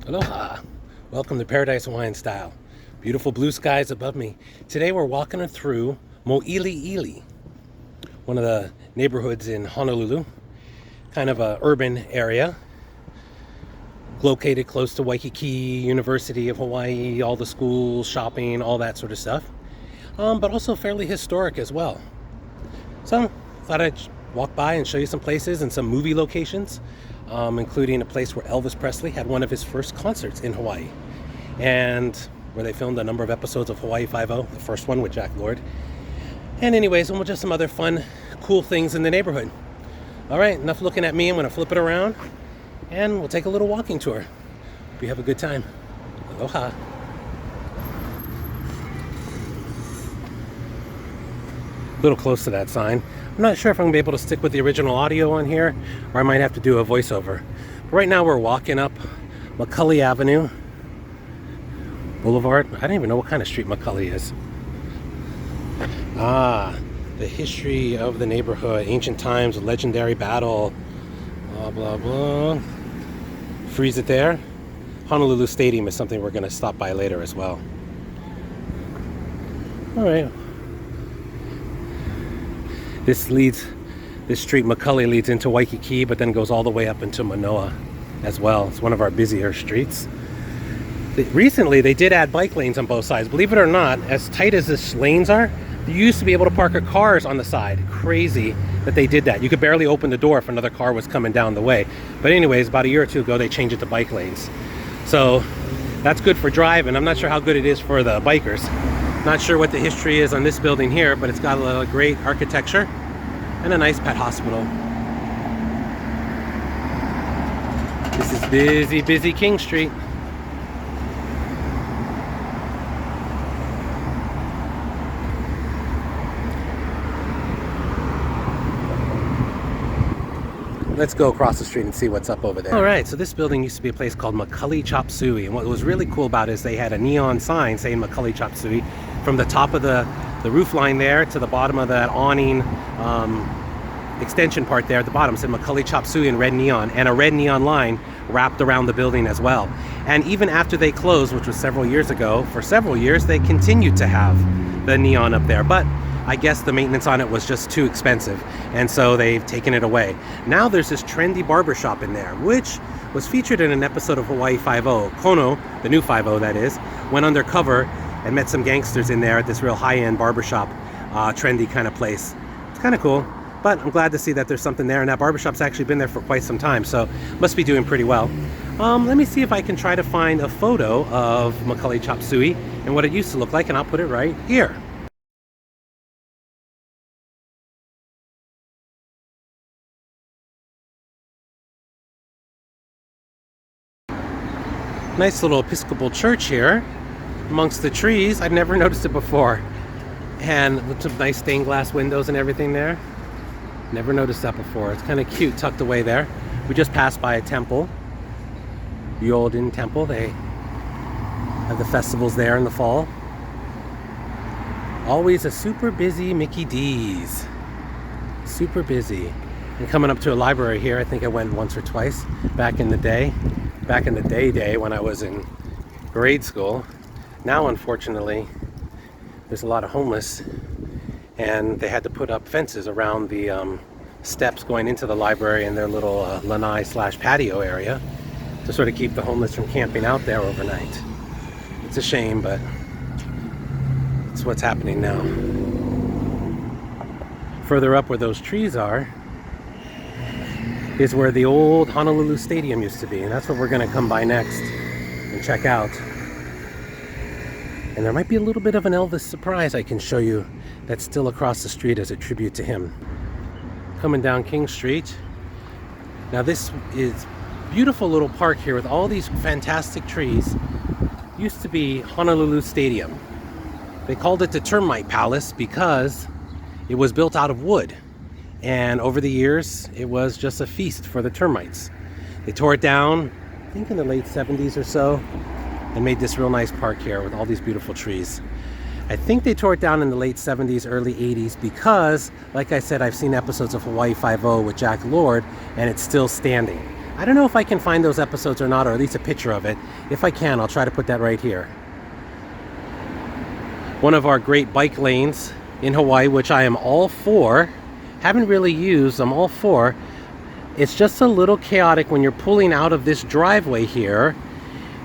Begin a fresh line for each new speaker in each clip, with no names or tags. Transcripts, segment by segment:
Aloha! Welcome to Paradise Hawaiian Style. Beautiful blue skies above me. Today we're walking through Moili'ili, one of the neighborhoods in Honolulu. Kind of a urban area, located close to Waikiki, University of Hawaii, all the schools, shopping, all that sort of stuff. But also fairly historic as well. So, thought I'd walk by and show you some places and some movie locations. Including a place where Elvis Presley had one of his first concerts in Hawaii, and where they filmed a number of episodes of Hawaii Five-0, the first one with Jack Lord. And anyways, and just some other fun, cool things in the neighborhood. All right, enough looking at me. I'm going to flip it around, and we'll take a little walking tour. Hope you have a good time. Aloha. A little close to that sign. I'm not sure if I'm going to be able to stick with the original audio on here, or I might have to do a voiceover. But right now we're walking up McCully Avenue Boulevard. I don't even know what kind of street McCully is. The history of the neighborhood, ancient times, a legendary battle, blah, blah, blah. Freeze it there. Honolulu Stadium is something we're going to stop by later as well. All right. This street McCully leads into Waikiki, but then goes all the way up into Manoa as well. It's one of our busier streets. Recently, they did add bike lanes on both sides. Believe it or not, as tight as the lanes are, you used to be able to park cars on the side. Crazy that they did that. You could barely open the door if another car was coming down the way. But anyways, about a year or two ago, they changed it to bike lanes. So that's good for driving. I'm not sure how good it is for the bikers. Not sure what the history is on this building here, but it's got a great architecture and a nice pet hospital. This is busy, busy King Street. Let's go across the street and see what's up over there. All right, so this building used to be a place called McCully Chop Suey, and what was really cool about it is they had a neon sign saying McCully Chop Suey from the top of the roof line there to the bottom of that awning extension part there at the bottom. It said McCully Chop Suey in red neon, and a red neon line wrapped around the building as well. And even after they closed, which was several years ago, for several years they continued to have the neon up there, but I guess the maintenance on it was just too expensive, and so they've taken it away. Now there's this trendy barbershop in there, which was featured in an episode of Hawaii Five-0. Kono, the new Five-0 that is, went undercover and met some gangsters in there at this real high-end barbershop, trendy kind of place. It's kind of cool, but I'm glad to see that there's something there, and that barbershop's actually been there for quite some time, so must be doing pretty well. Let me see if I can try to find a photo of McCully Chop Suey and what it used to look like, and I'll put it right here. Nice little Episcopal church here amongst the trees. I've never noticed it before. And with some nice stained glass windows and everything there. Never noticed that before. It's kind of cute tucked away there. We just passed by a temple. The Olden Temple. They have the festivals there in the fall. Always a super busy Mickey D's. Super busy. And coming up to a library here, I think I went once or twice back in the day. Back in the day when I was in grade school. Now, unfortunately, there's a lot of homeless, and they had to put up fences around the steps going into the library and their little lanai/patio area to sort of keep the homeless from camping out there overnight. It's a shame, but it's what's happening now. Further up where those trees are is where the old Honolulu Stadium used to be, and that's what we're going to come by next and check out. And there might be a little bit of an Elvis surprise I can show you that's still across the street as a tribute to him. Coming down King Street. Now this is a beautiful little park here with all these fantastic trees. Used to be Honolulu Stadium. They called it the Termite Palace because it was built out of wood. And over the years, it was just a feast for the termites. They tore it down, I think in the late 70s or so, and made this real nice park here with all these beautiful trees. I think they tore it down in the late 70s, early 80s because, like I said, I've seen episodes of Hawaii Five-0 with Jack Lord, and it's still standing. I don't know if I can find those episodes or not, or at least a picture of it. If I can, I'll try to put that right here. One of our great bike lanes in Hawaii, which I am all for. Haven't really used, I'm all for. It's just a little chaotic when you're pulling out of this driveway here.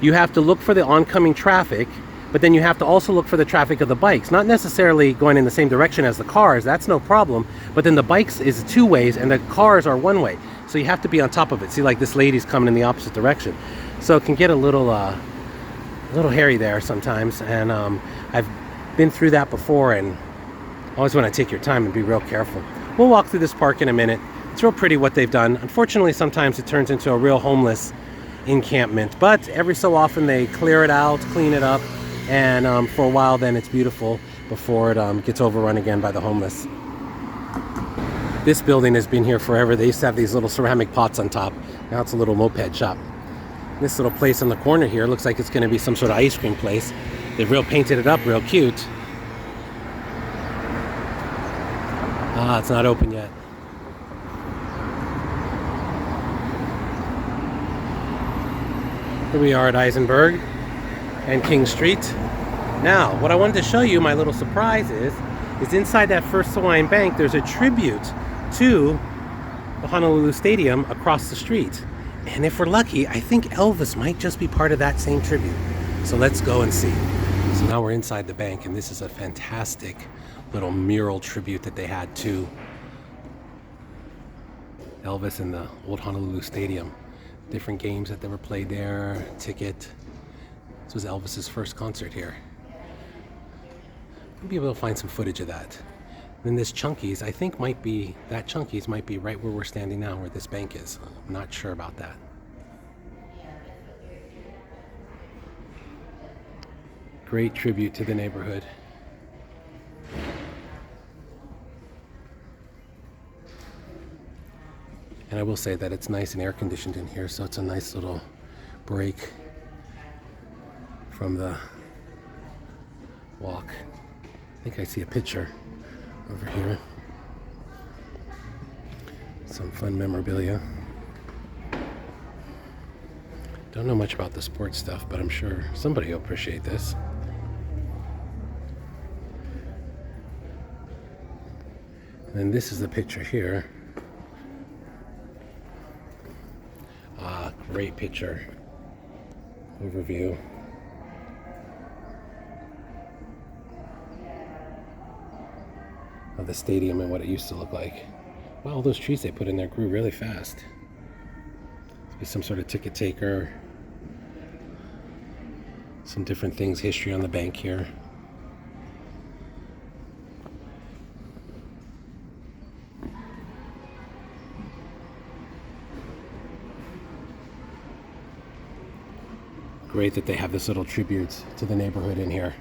You have to look for the oncoming traffic, but then you have to also look for the traffic of the bikes. Not necessarily going in the same direction as the cars, that's no problem, but then the bikes is two ways and the cars are one way. So you have to be on top of it. See, like this lady's coming in the opposite direction. So it can get a little hairy there sometimes, and I've been through that before, and always want to take your time and be real careful. We'll walk through this park in a minute. It's real pretty what they've done. Unfortunately, sometimes it turns into a real homeless encampment, but every so often they clear it out, clean it up, and for a while then it's beautiful before it gets overrun again by the homeless. This building has been here forever. They used to have these little ceramic pots on top. Now it's a little moped shop. This little place on the corner here looks like it's going to be some sort of ice cream place. They've painted it up real cute. Ah, it's not open yet. Here we are at Eisenberg and King Street. Now, what I wanted to show you, my little surprise is inside that First Hawaiian Bank, there's a tribute to the Honolulu Stadium across the street. And if we're lucky, I think Elvis might just be part of that same tribute. So let's go and see. So now we're inside the bank, and this is a fantastic little mural tribute that they had to Elvis in the old Honolulu Stadium. Different games that were played there, ticket. This was Elvis's first concert here. We'll be able to find some footage of that. And then this Chunky's, I think that Chunky's might be right where we're standing now, where this bank is. I'm not sure about that. Great tribute to the neighborhood. And I will say that it's nice and air conditioned in here, so it's a nice little break from the walk. I think I see a picture over here. Some fun memorabilia. Don't know much about the sports stuff, but I'm sure somebody will appreciate this. And then this is the picture here. Great picture. Overview. Of the stadium and what it used to look like. Wow, all those trees they put in there grew really fast. Must be some sort of ticket taker. Some different things, history on the bank here. Great that they have this little tribute to the neighborhood in here.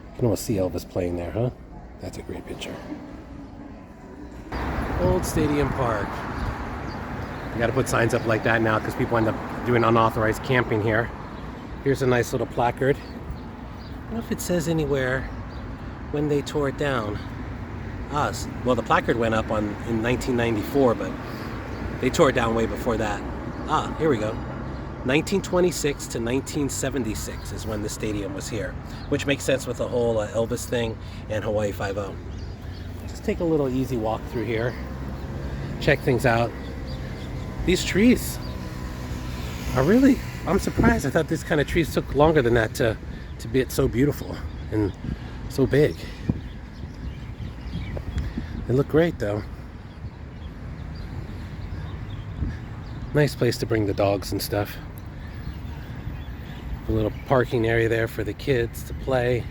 You can almost see Elvis playing there, huh? That's a great picture. Old Stadium Park. You gotta put signs up like that now because people end up doing unauthorized camping here. Here's a nice little placard. I don't know if it says anywhere when they tore it down. Well, the placard went up in 1994, but they tore it down way before that. Here we go. 1926 to 1976 is when the stadium was here, which makes sense with the whole Elvis thing and Hawaii 5-0. Just take a little easy walk through here. Check things out. These trees are really, I'm surprised. I thought these kind of trees took longer than that to be so beautiful and so big. They look great though. Nice place to bring the dogs and stuff. A little parking area there for the kids to play.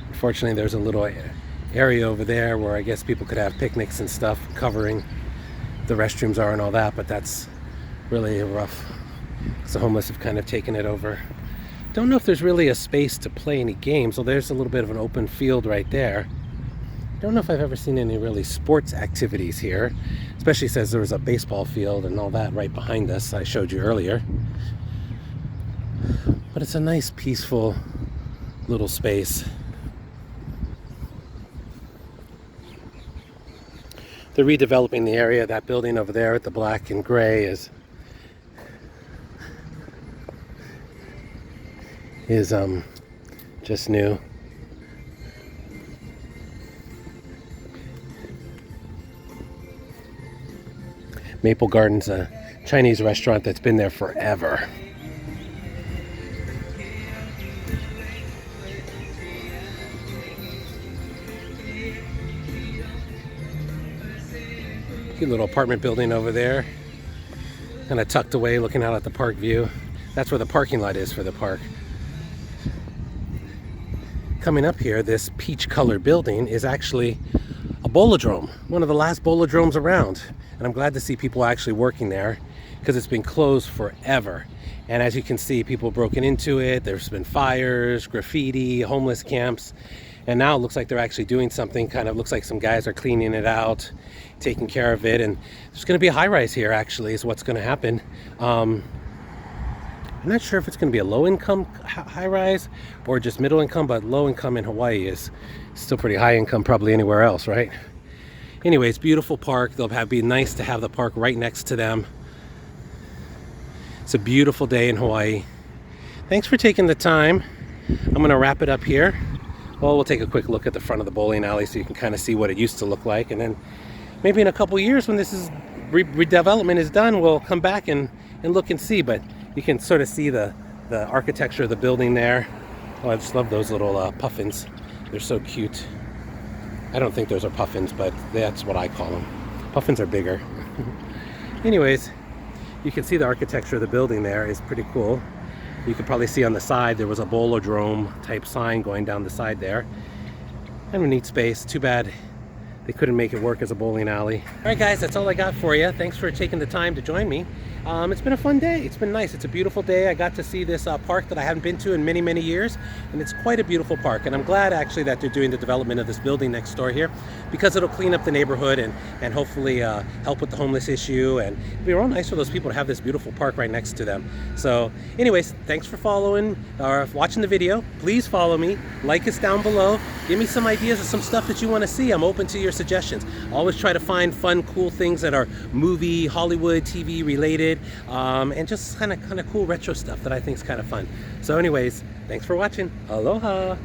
Unfortunately, there's a little area over there where I guess people could have picnics and stuff covering the restrooms are and all that, but that's really rough because the homeless have kind of taken it over. Don't know if there's really a space to play any games. Well, there's a little bit of an open field right there. Don't know if I've ever seen any really sports activities here, especially since there was a baseball field and all that right behind us I showed you earlier. But it's a nice peaceful little space. they're redeveloping the area. That building over there with the black and gray is just new. Maple Garden's a Chinese restaurant that's been there forever. Cute little apartment building over there, kind of tucked away looking out at the park view. That's where the parking lot is for the park. Coming up here, this peach colored building is actually a bolodrome, one of the last bolodromes around. And I'm glad to see people actually working there because it's been closed forever. And as you can see, people broken into it. There's been fires, graffiti, homeless camps. And now it looks like they're actually doing something. Kind of looks like some guys are cleaning it out, taking care of it. And there's going to be a high rise here, actually, is what's going to happen. I'm not sure if it's going to be a low income high rise or just middle income, but low income in Hawaii is still pretty high income probably anywhere else, right? Anyways, beautiful park. They'll be nice to have the park right next to them. It's a beautiful day in Hawaii. Thanks for taking the time. I'm going to wrap it up here. Well, we'll take a quick look at the front of the bowling alley so you can kind of see what it used to look like. And then maybe in a couple years when this is redevelopment is done, we'll come back and look and see. But you can sort of see the architecture of the building there. Oh, I just love those little puffins. They're so cute. I don't think those are puffins, but that's what I call them. Puffins are bigger. Anyways, you can see the architecture of the building there is pretty cool. You can probably see on the side there was a bolodrome type sign going down the side there. Kind of a neat space. Too bad they couldn't make it work as a bowling alley. All right, guys, that's all I got for you. Thanks for taking the time to join me. It's been a fun day. It's been nice. It's a beautiful day. I got to see this park that I haven't been to in many, many years, and it's quite a beautiful park. And I'm glad actually that they're doing the development of this building next door here because it'll clean up the neighborhood and hopefully help with the homeless issue. And it'll be real nice for those people to have this beautiful park right next to them. So anyways, thanks for following or watching the video. Please follow me. Like us down below. Give me some ideas of some stuff that you want to see. I'm open to your suggestions. Always try to find fun, cool things that are movie, Hollywood, TV related, and just kind of cool retro stuff that I think is kind of fun. So anyways, thanks for watching. Aloha.